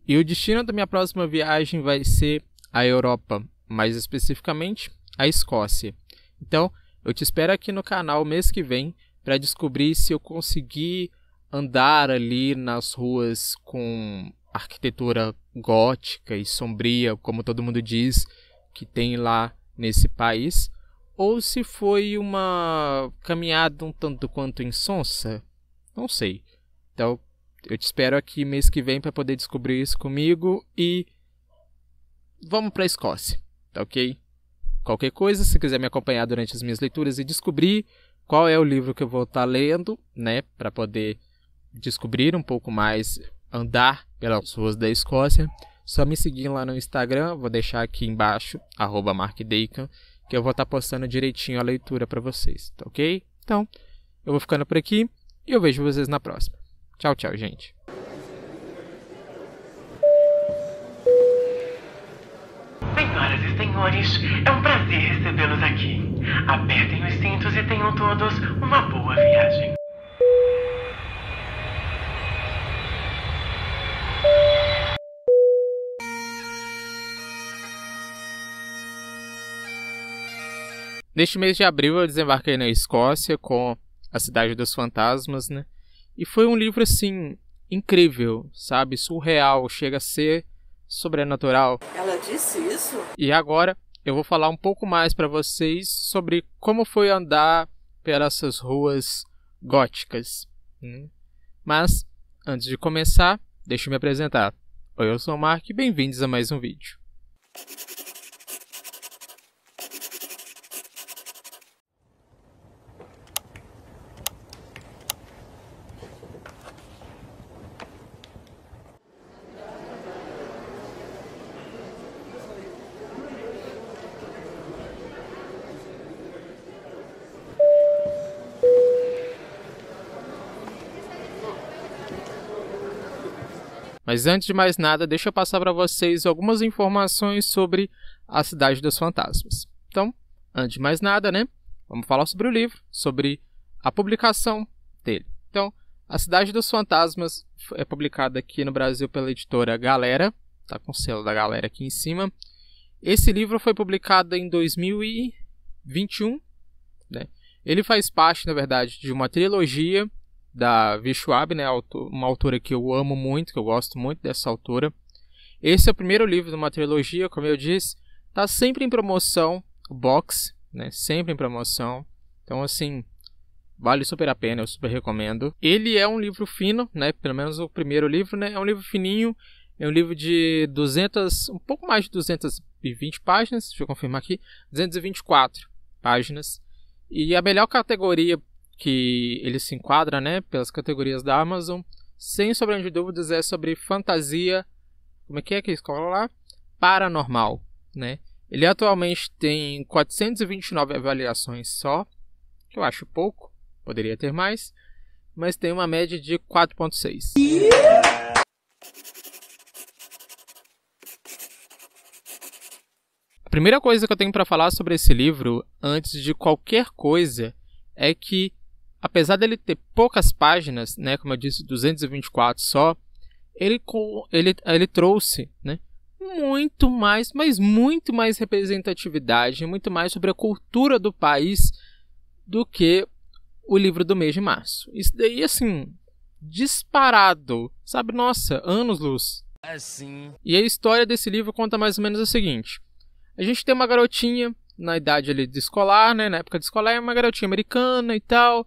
E o destino da minha próxima viagem vai ser a Europa, mais especificamente a Escócia. Então, eu te espero aqui no canal mês que vem para descobrir se eu consegui andar ali nas ruas com arquitetura gótica e sombria, como todo mundo diz que tem lá nesse país, ou se foi uma caminhada um tanto quanto insonsa. Não sei. Então, eu te espero aqui mês que vem para poder descobrir isso comigo e vamos para a Escócia, tá ok? Qualquer coisa, se quiser me acompanhar durante as minhas leituras e descobrir qual é o livro que eu vou estar lendo, né, para poder descobrir um pouco mais, andar pelas ruas da Escócia, só me seguir lá no Instagram, vou deixar aqui embaixo, @markdeacon, que eu vou estar postando direitinho a leitura para vocês, tá ok? Então, eu vou ficando por aqui e eu vejo vocês na próxima. Tchau, tchau, gente. Senhoras e senhores, é um prazer recebê-los aqui. Apertem os cintos e tenham todos uma boa viagem. Neste mês de abril eu desembarquei na Escócia com A Cidade dos Fantasmas, né? E foi um livro, assim, incrível, sabe? Surreal, chega a ser sobrenatural. Ela disse isso? E agora eu vou falar um pouco mais para vocês sobre como foi andar pelas ruas góticas. Mas, antes de começar, deixa eu me apresentar. Oi, eu sou o Mark e bem-vindos a mais um vídeo. Mas antes de mais nada, deixa eu passar para vocês algumas informações sobre A Cidade dos Fantasmas. Então, antes de mais nada, né, vamos falar sobre o livro, sobre a publicação dele. Então, A Cidade dos Fantasmas é publicada aqui no Brasil pela editora Galera, tá com o selo da Galera aqui em cima. Esse livro foi publicado em 2021, né? Ele faz parte, na verdade, de uma trilogia da Vi Schwab, né, uma autora que eu amo muito, que eu gosto muito dessa autora. Esse é o primeiro livro de uma trilogia, como eu disse, tá sempre em promoção, o box, né, sempre em promoção. Então, assim, vale super a pena, eu super recomendo. Ele é um livro fino, né, pelo menos o primeiro livro, né, é um livro fininho, é um livro de um pouco mais de 220 páginas, deixa eu confirmar aqui, 224 páginas. E a melhor categoria que ele se enquadra, né, pelas categorias da Amazon, sem sombra de dúvidas, é sobre fantasia, como é que eles falam lá? Paranormal, né? Ele atualmente tem 429 avaliações só, que eu acho pouco, poderia ter mais, mas tem uma média de 4.6. A primeira coisa que eu tenho para falar sobre esse livro, antes de qualquer coisa, é que apesar dele ter poucas páginas, né, como eu disse, 224 só, ele trouxe, né, muito mais, mas muito mais representatividade, muito mais sobre a cultura do país do que o livro do mês de março. Isso daí, assim, disparado, sabe? Nossa, anos-luz. Assim. E a história desse livro conta mais ou menos o seguinte. A gente tem uma garotinha na idade ali de escolar, né, na época de escolar, é uma garotinha americana e tal,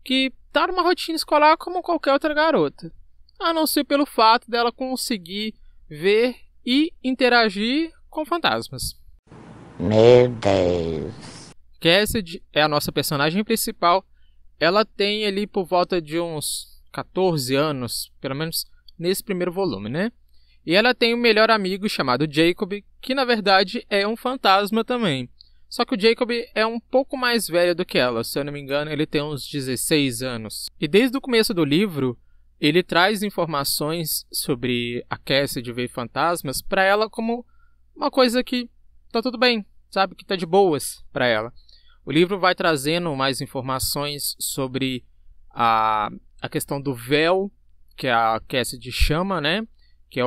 que tá numa rotina escolar como qualquer outra garota, a não ser pelo fato dela conseguir ver e interagir com fantasmas. Meu Deus. Cassidy é a nossa personagem principal. Ela tem ali por volta de uns 14 anos, pelo menos nesse primeiro volume, né? E ela tem um melhor amigo chamado Jacob, que na verdade é um fantasma também. Só que o Jacob é um pouco mais velho do que ela, se eu não me engano, ele tem uns 16 anos. E desde o começo do livro, ele traz informações sobre a Cassidy ver fantasmas para ela como uma coisa que tá tudo bem, sabe? Que tá de boas para ela. O livro vai trazendo mais informações sobre a questão do véu, que a Cassidy chama, né? que é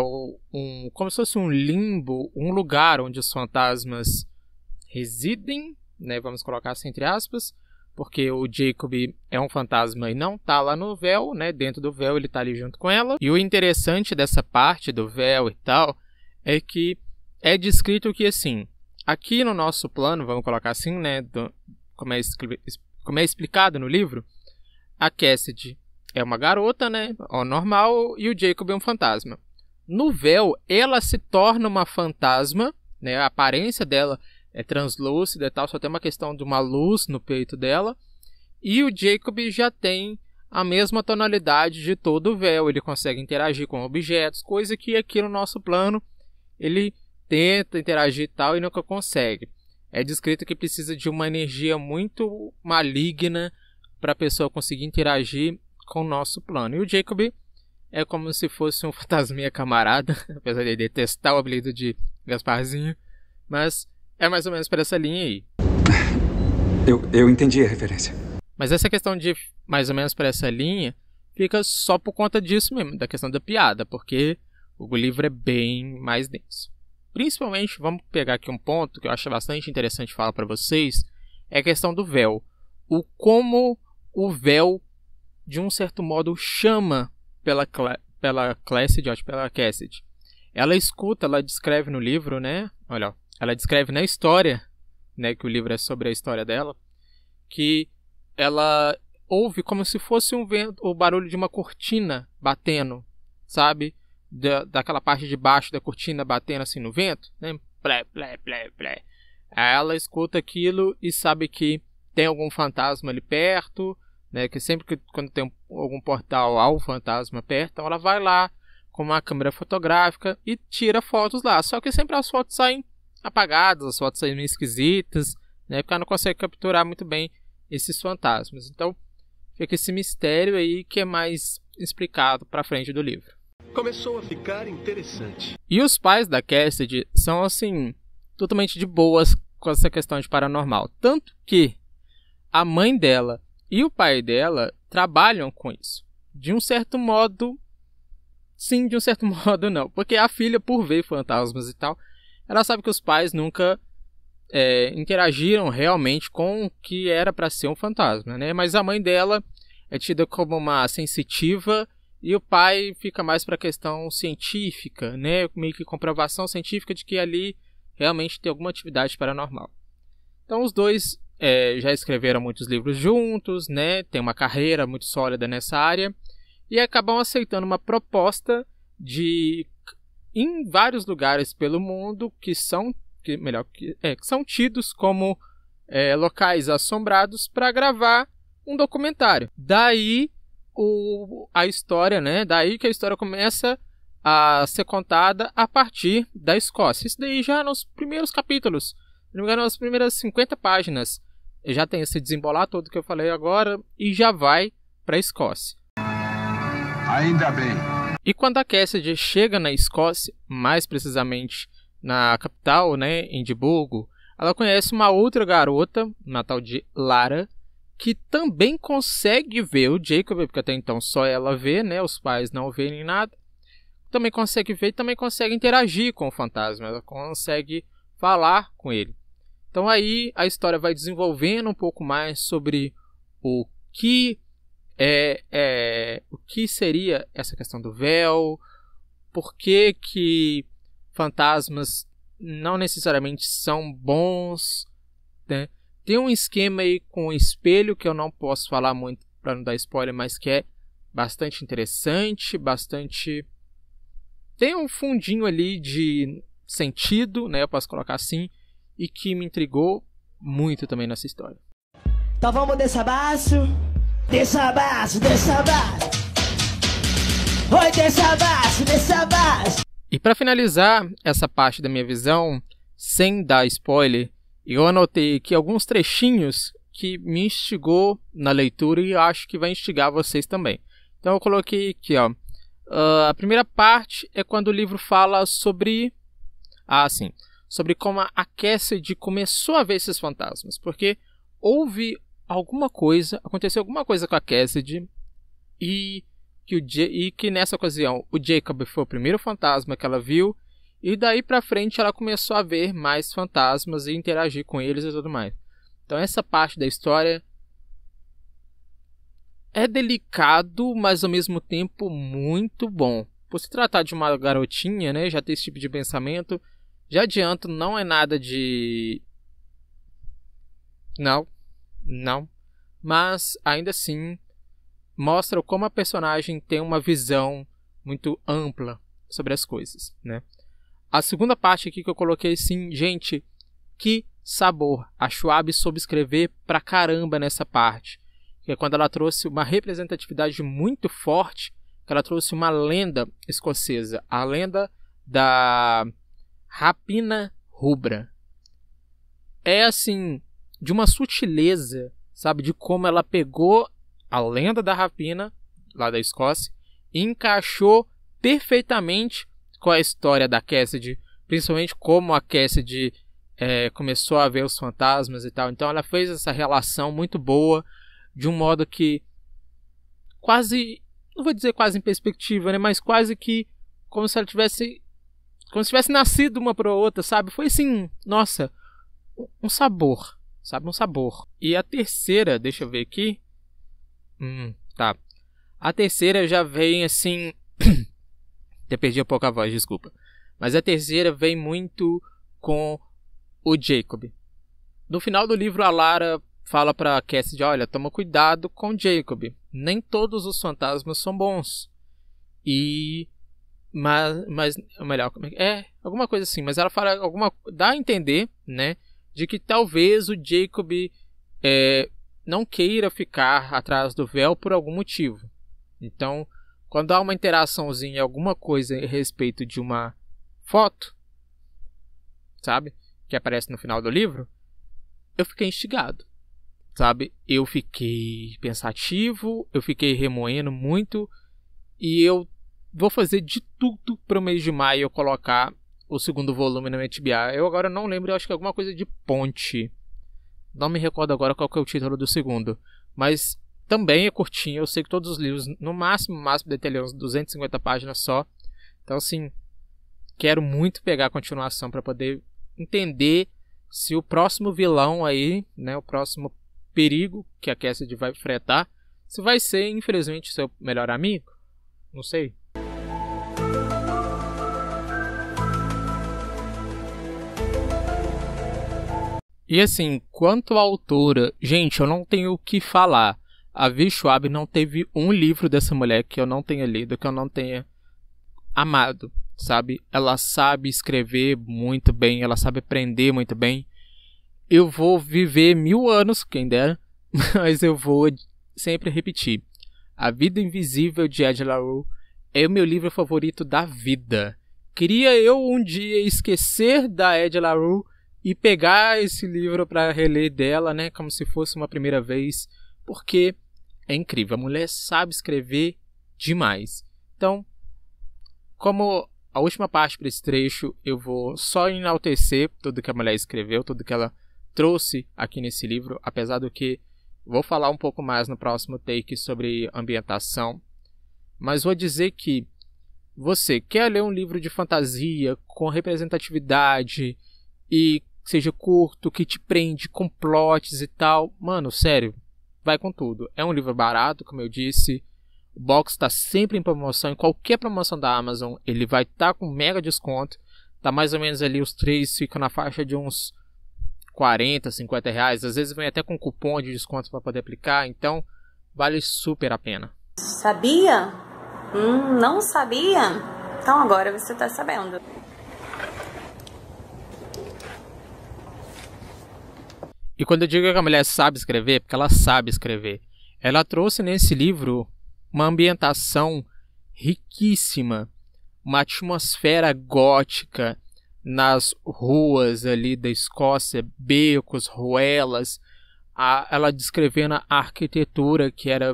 como se fosse um limbo, um lugar onde os fantasmas residem, né, vamos colocar assim entre aspas, porque o Jacob é um fantasma e não tá lá no véu, né, dentro do véu ele tá ali junto com ela. E o interessante dessa parte do véu e tal é que é descrito que, assim, aqui no nosso plano, vamos colocar assim, né, como é explicado no livro, a Cassidy é uma garota, né, normal, e o Jacob é um fantasma. No véu, ela se torna uma fantasma, né, a aparência dela é translúcida e tal, só tem uma questão de uma luz no peito dela, e o Jacob já tem a mesma tonalidade de todo o véu, ele consegue interagir com objetos, coisa que aqui no nosso plano ele tenta interagir e tal e nunca consegue. É descrito que precisa de uma energia muito maligna para a pessoa conseguir interagir com o nosso plano. E o Jacob é como se fosse um fantasminha camarada, apesar de detestar o apelido de Gasparzinho, mas é mais ou menos para essa linha aí. Eu entendi a referência. Mas essa questão de mais ou menos para essa linha fica só por conta disso mesmo, da questão da piada, porque o livro é bem mais denso. Principalmente, vamos pegar aqui um ponto que eu acho bastante interessante falar para vocês, é a questão do véu. Como o véu, de um certo modo, chama pela Cassidy. Ela escuta, ela descreve no livro, né? Olha, ela descreve na história, né? Que o livro é sobre a história dela, que ela ouve como se fosse um vento, o barulho de uma cortina batendo, sabe? Daquela parte de baixo da cortina batendo assim no vento, né? Plé, plé, plé, plé. Aí ela escuta aquilo e sabe que tem algum fantasma ali perto, né? Que sempre que quando tem algum portal há um fantasma perto, então ela vai lá com uma câmera fotográfica e tira fotos lá. Só que sempre as fotos saem apagadas, as fotos saem meio esquisitas, né? Porque ela não consegue capturar muito bem esses fantasmas. Então fica esse mistério aí que é mais explicado para frente do livro. Começou a ficar interessante. E os pais da Cassidy são, assim, totalmente de boas com essa questão de paranormal. Tanto que a mãe dela e o pai dela trabalham com isso. De um certo modo, sim, de um certo modo não. Porque a filha, por ver fantasmas e tal, ela sabe que os pais nunca interagiram realmente com o que era para ser um fantasma, né? Mas a mãe dela é tida como uma sensitiva e o pai fica mais para a questão científica, né? Meio que comprovação científica de que ali realmente tem alguma atividade paranormal. Então os dois já escreveram muitos livros juntos, né? Tem uma carreira muito sólida nessa área e acabam aceitando uma proposta de em vários lugares pelo mundo que são tidos como locais assombrados para gravar um documentário. Daí a história, né? Daí que a história começa a ser contada a partir da Escócia. Isso daí já nos primeiros capítulos, se não me engano, nas primeiras 50 páginas, já tem esse desembolar todo que eu falei agora e já vai para a Escócia. Ainda bem. E quando a Cassidy chega na Escócia, mais precisamente na capital, né, em Edimburgo, ela conhece uma outra garota, uma tal de Lara, que também consegue ver o Jacob, porque até então só ela vê, né, os pais não veem nem nada. Também consegue ver e também consegue interagir com o fantasma, ela consegue falar com ele. Então aí a história vai desenvolvendo um pouco mais sobre o que seria essa questão do véu, por que fantasmas não necessariamente são bons, né? Tem um esquema aí com o espelho que eu não posso falar muito para não dar spoiler, mas que é bastante interessante, tem um fundinho ali de sentido, né? Eu posso colocar assim, e que me intrigou muito também nessa história. Então vamos descer abaixo. Desça abaixo, desça abaixo. Oi, desça abaixo, desça abaixo. E para finalizar essa parte da minha visão, sem dar spoiler, eu anotei aqui alguns trechinhos que me instigou na leitura e acho que vai instigar vocês também. Então eu coloquei aqui, ó. A primeira parte é quando o livro fala sobre como a Cassidy começou a ver esses fantasmas, porque aconteceu alguma coisa com a Cassidy e e que nessa ocasião o Jacob foi o primeiro fantasma que ela viu, e daí pra frente ela começou a ver mais fantasmas e interagir com eles e tudo mais. Então essa parte da história é delicado, mas ao mesmo tempo muito bom. Por se tratar de uma garotinha, né, já ter esse tipo de pensamento, já adianto, não é nada de... Não. Mas ainda assim mostra como a personagem tem uma visão muito ampla sobre as coisas, né? A segunda parte aqui que eu coloquei, sim, gente, que sabor. A Schwab soube escrever pra caramba nessa parte. Que é quando ela trouxe uma representatividade muito forte, que ela trouxe uma lenda escocesa, a lenda da Rapina Rubra. É assim, de uma sutileza, sabe, de como ela pegou a lenda da rapina, lá da Escócia, e encaixou perfeitamente com a história da Cassidy, principalmente como a Cassidy começou a ver os fantasmas e tal. Então ela fez essa relação muito boa, de um modo que quase, não vou dizer quase em perspectiva, né, mas quase que como se ela tivesse nascido uma para outra, sabe? Foi assim, nossa, um sabor, sabe? Um sabor. E a terceira, deixa eu ver aqui. Tá. A terceira já vem assim... Até perdi um pouco a voz, desculpa. Mas a terceira vem muito com o Jacob. No final do livro, a Lara fala pra Cassidy, olha, toma cuidado com o Jacob. Nem todos os fantasmas são bons. Mas melhor, alguma coisa assim. Mas ela fala, dá a entender, né, de que talvez o Jacob não queira ficar atrás do véu por algum motivo. Então, quando há uma interaçãozinha, alguma coisa a respeito de uma foto, sabe, que aparece no final do livro, eu fiquei instigado, sabe? Eu fiquei pensativo, eu fiquei remoendo muito, e eu vou fazer de tudo para o mês de maio eu colocar o segundo volume na minha TBA. Eu agora não lembro, eu acho que é alguma coisa de ponte. Não me recordo agora qual que é o título do segundo. Mas também é curtinho. Eu sei que todos os livros, no máximo deve ter uns 250 páginas só. Então, assim, quero muito pegar a continuação para poder entender se o próximo vilão aí, né, o próximo perigo que a Cassidy vai enfrentar, se vai ser, infelizmente, seu melhor amigo. Não sei. E assim, quanto à autora, gente, eu não tenho o que falar. A Vi Schwab não teve um livro dessa mulher que eu não tenha lido, que eu não tenha amado, sabe? Ela sabe escrever muito bem, ela sabe aprender muito bem. Eu vou viver 1000 anos, quem dera, mas eu vou sempre repetir. A Vida Invisível de Ed La Rue é o meu livro favorito da vida. Queria eu um dia esquecer da Ed La Rue e pegar esse livro para reler dela, né, como se fosse uma primeira vez, porque é incrível, a mulher sabe escrever demais. Então, como a última parte para esse trecho, eu vou só enaltecer tudo que a mulher escreveu, tudo que ela trouxe aqui nesse livro, apesar do que vou falar um pouco mais no próximo take sobre ambientação, mas vou dizer que você quer ler um livro de fantasia com representatividade e seja curto, que te prende com plots e tal, mano, sério, vai com tudo. É um livro barato, como eu disse, o box está sempre em promoção, em qualquer promoção da Amazon ele vai estar com mega desconto, tá mais ou menos ali, os 3 ficam na faixa de uns 40, 50 reais, às vezes vem até com cupom de desconto para poder aplicar, então vale super a pena. Sabia? Não sabia? Então agora você está sabendo. E quando eu digo que a mulher sabe escrever, é porque ela sabe escrever. Ela trouxe nesse livro uma ambientação riquíssima, uma atmosfera gótica nas ruas ali da Escócia, becos, ruelas, ela descrevendo a arquitetura que era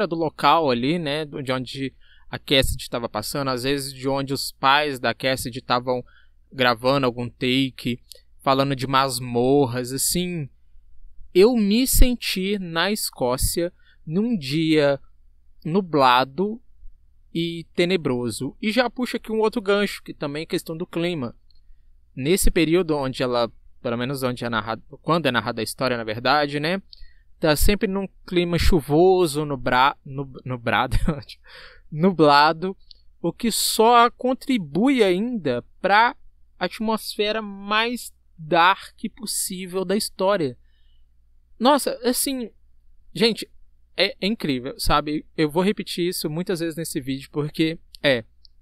do local ali, né, de onde a Cassidy estava passando, às vezes de onde os pais da Cassidy estavam gravando algum take, falando de masmorras, assim. Eu me senti na Escócia num dia nublado e tenebroso. E já puxa aqui um outro gancho, que também é questão do clima. Nesse período onde ela, pelo menos onde é narrado, quando é narrada a história, na verdade, né, tá sempre num clima chuvoso, nublado, o que só contribui ainda para a atmosfera mais dark possível da história. Nossa, assim, gente, é incrível, sabe? Eu vou repetir isso muitas vezes nesse vídeo, porque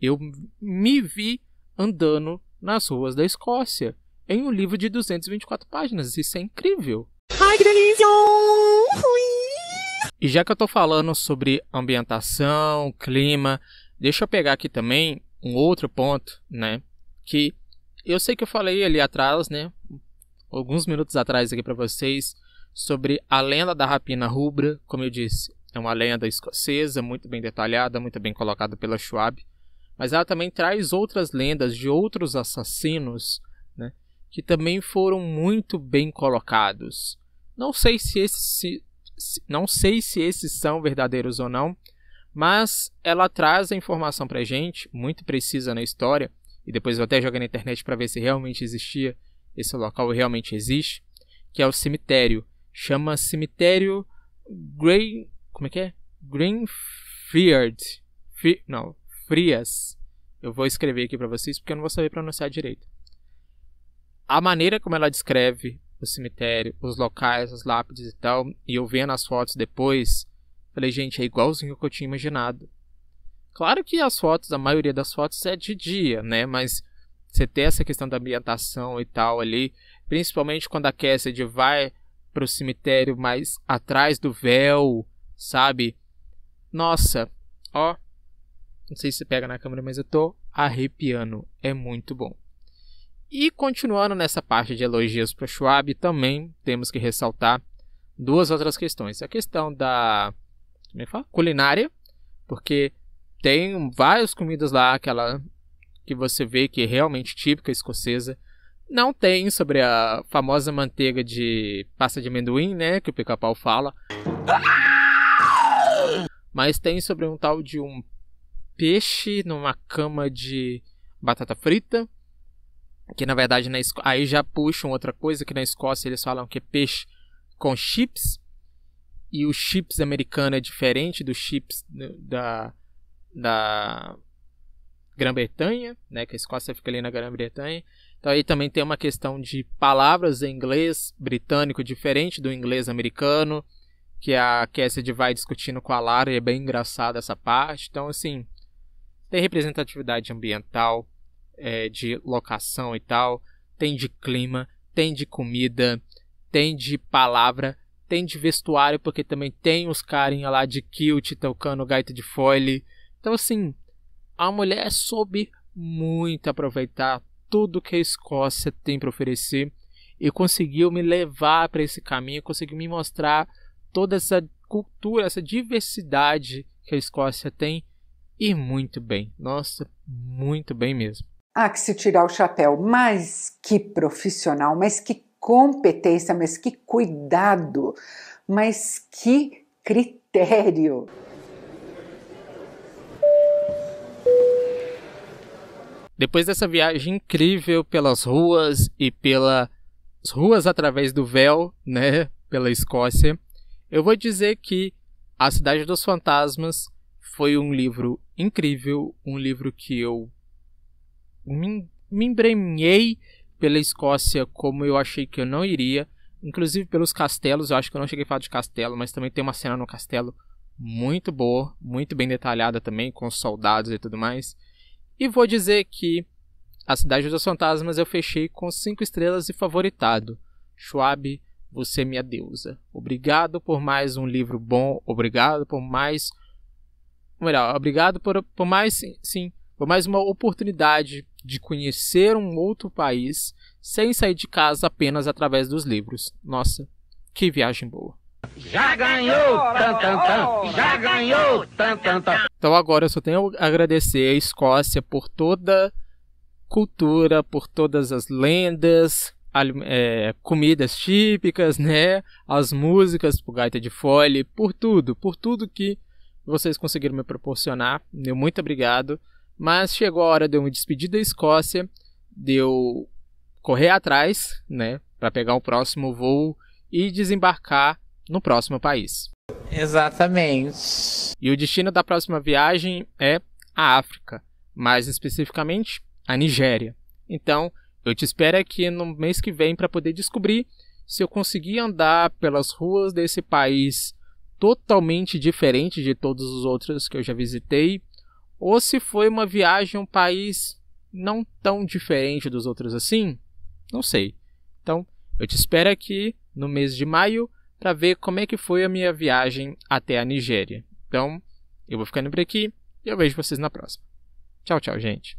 eu me vi andando nas ruas da Escócia em um livro de 224 páginas. Isso é incrível. Ai, que delícia! E já que eu tô falando sobre ambientação, clima, deixa eu pegar aqui também um outro ponto, né? Que eu sei que eu falei ali atrás, né? Alguns minutos atrás aqui para vocês, sobre a lenda da rapina rubra. Como eu disse, é uma lenda escocesa, muito bem detalhada, muito bem colocada pela Schwab. Mas ela também traz outras lendas de outros assassinos, né, que também foram muito bem colocados. Não sei se esses são verdadeiros ou não, mas ela traz a informação pra gente, muito precisa na história, e depois eu até joguei na internet para ver se realmente existia, esse local realmente existe, que é o cemitério. Chama Cemitério Frias. Eu vou escrever aqui para vocês porque eu não vou saber pronunciar direito. A maneira como ela descreve o cemitério, os locais, as lápides e tal, e eu vendo as fotos depois, falei, gente, é igualzinho ao que eu tinha imaginado. Claro que as fotos, a maioria das fotos é de dia, né? Mas você tem essa questão da ambientação e tal ali, principalmente quando a Cassidy vai pro cemitério mais atrás do véu, sabe? Nossa, ó, não sei se pega na câmera, mas eu tô arrepiando, é muito bom. E continuando nessa parte de elogios para Schwab, também temos que ressaltar duas outras questões. A questão da culinária, porque tem várias comidas lá que você vê que é realmente típica escocesa. Não tem sobre a famosa manteiga de pasta de amendoim, né, que o Pica-Pau fala. Mas tem sobre um tal de um peixe numa cama de batata frita. Que na verdade aí já puxam outra coisa, que na Escócia eles falam que é peixe com chips. E o chips americano é diferente do chips da Grã-Bretanha, né, que a Escócia fica ali na Grã-Bretanha. Então aí também tem uma questão de palavras em inglês britânico diferente do inglês americano, que a Cassidy vai discutindo com a Lara, e é bem engraçada essa parte. Então assim, tem representatividade ambiental, de locação e tal, tem de clima, tem de comida, tem de palavra, tem de vestuário, porque também tem os carinha lá de kilt tocando gaita de foile. Então assim, a mulher soube muito aproveitar tudo que a Escócia tem para oferecer e conseguiu me levar para esse caminho, conseguiu me mostrar toda essa cultura, essa diversidade que a Escócia tem, e muito bem. Nossa, muito bem mesmo. Há que se tirar o chapéu, mas que profissional, mas que competência, mas que cuidado, mas que critério. Depois dessa viagem incrível pelas ruas e pelas ruas através do véu, né, pela Escócia, eu vou dizer que A Cidade dos Fantasmas foi um livro incrível, um livro que eu me embrenhei pela Escócia como eu achei que eu não iria, inclusive pelos castelos. Eu acho que eu não cheguei a falar de castelo, mas também tem uma cena no castelo muito boa, muito bem detalhada também, com os soldados e tudo mais. E vou dizer que A Cidade dos Fantasmas eu fechei com 5 estrelas e favoritado. Schwab, você é minha deusa. Obrigado por mais um livro bom, obrigado por mais... obrigado por mais, sim, por mais uma oportunidade de conhecer um outro país sem sair de casa apenas através dos livros. Nossa, que viagem boa. Já ganhou, já ganhou, Então agora eu só tenho a agradecer a Escócia por toda a cultura, por todas as lendas, comidas típicas, né? As músicas, por gaita de foile, por tudo que vocês conseguiram me proporcionar. Meu muito obrigado. Mas chegou a hora de eu me despedir da Escócia, de eu correr atrás, né, para pegar o próximo voo e desembarcar no próximo país. Exatamente. E o destino da próxima viagem é a África, mais especificamente a Nigéria. Então, eu te espero aqui no mês que vem para poder descobrir se eu conseguir andar pelas ruas desse país totalmente diferente de todos os outros que eu já visitei, ou se foi uma viagem a um país não tão diferente dos outros assim, não sei. Então, eu te espero aqui no mês de maio para ver como é que foi a minha viagem até a Nigéria. Então, eu vou ficando por aqui e eu vejo vocês na próxima. Tchau, tchau, gente.